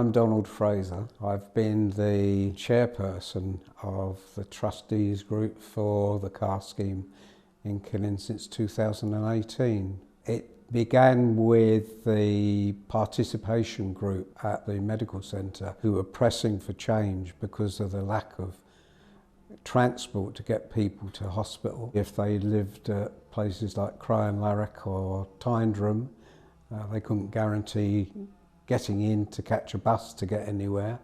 I'm Donald Fraser. I've been the chairperson of the trustees group for the car scheme in Killin since 2018. It began with the participation group at the medical centre who were pressing for change because of the lack of transport to get people to hospital. If they lived at places like Crianlarich or Tyndrum, they couldn't guarantee getting in to catch a bus to get anywhere.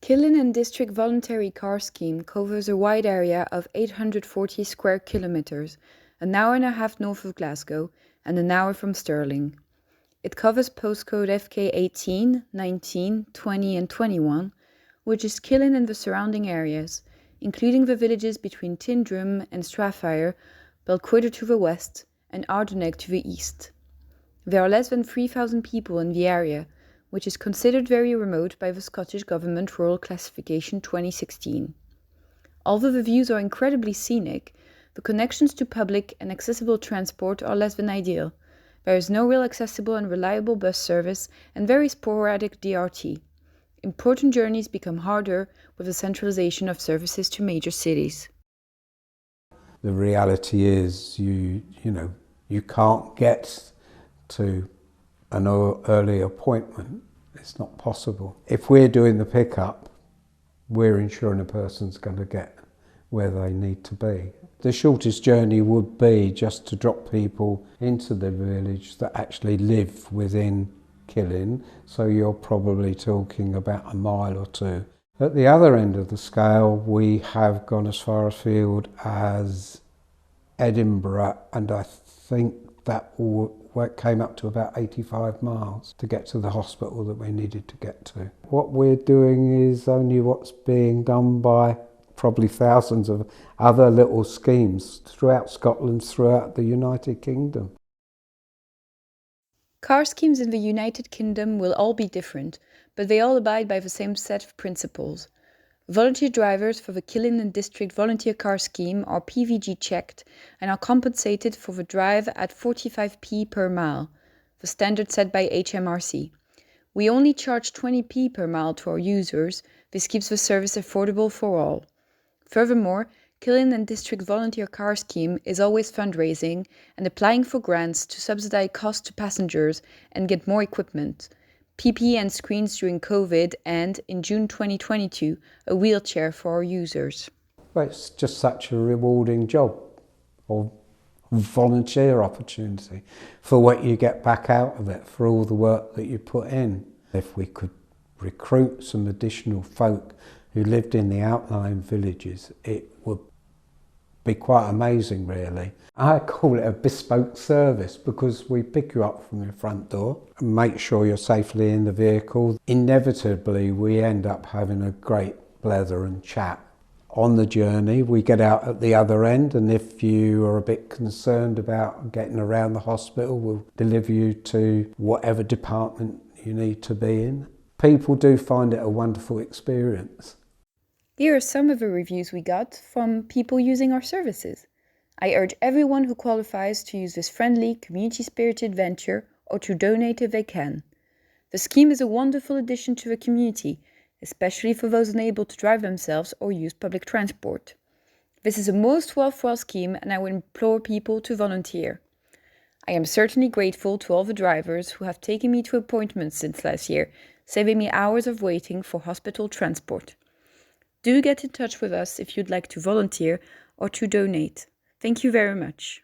Killin and District Voluntary Car Scheme covers a wide area of 840 square kilometres, an hour and a half north of Glasgow and an hour from Stirling. It covers postcode FK 18, 19, 20 and 21, which is Killin and the surrounding areas, including the villages between Tyndrum and Strathire, Belquidder to the west and Ardonegg to the east. There are less than 3,000 people in the area, which is considered very remote by the Scottish Government Rural Classification 2016. Although the views are incredibly scenic, the connections to public and accessible transport are less than ideal. There is no real accessible and reliable bus service and very sporadic DRT. Important journeys become harder with the centralisation of services to major cities. The reality is you can't get to an early appointment. It's not possible. If we're doing the pickup, we're ensuring a person's going to get where they need to be. The shortest journey would be just to drop people into the village that actually live within Killin, so you're probably talking about a mile or two. At the other end of the scale, we have gone as far afield as Edinburgh, and I think that came up to about 85 miles to get to the hospital that we needed to get to. What we're doing is only what's being done by probably thousands of other little schemes throughout Scotland, throughout the United Kingdom. Car schemes in the United Kingdom will all be different, but they all abide by the same set of principles. Volunteer drivers for the Killin and District Volunteer Car Scheme are PVG checked and are compensated for the drive at 45p per mile, the standard set by HMRC. We only charge 20p per mile to our users. This keeps the service affordable for all. Furthermore, Killin and District Volunteer Car Scheme is always fundraising and applying for grants to subsidize costs to passengers and get more equipment. PPE and screens during COVID, and, in June 2022, a wheelchair for our users. Well, it's just such a rewarding job, or volunteer opportunity, for what you get back out of it, for all the work that you put in. If we could recruit some additional folk who lived in the outlying villages, it would be quite amazing, really. I call it a bespoke service because we pick you up from your front door and make sure you're safely in the vehicle. Inevitably, we end up having a great blether and chat. On the journey, we get out at the other end, and if you are a bit concerned about getting around the hospital, we'll deliver you to whatever department you need to be in. People do find it a wonderful experience. Here are some of the reviews we got from people using our services. I urge everyone who qualifies to use this friendly, community-spirited venture or to donate if they can. The scheme is a wonderful addition to the community, especially for those unable to drive themselves or use public transport. This is a most worthwhile scheme and I would implore people to volunteer. I am certainly grateful to all the drivers who have taken me to appointments since last year, saving me hours of waiting for hospital transport. Do get in touch with us if you'd like to volunteer or to donate. Thank you very much.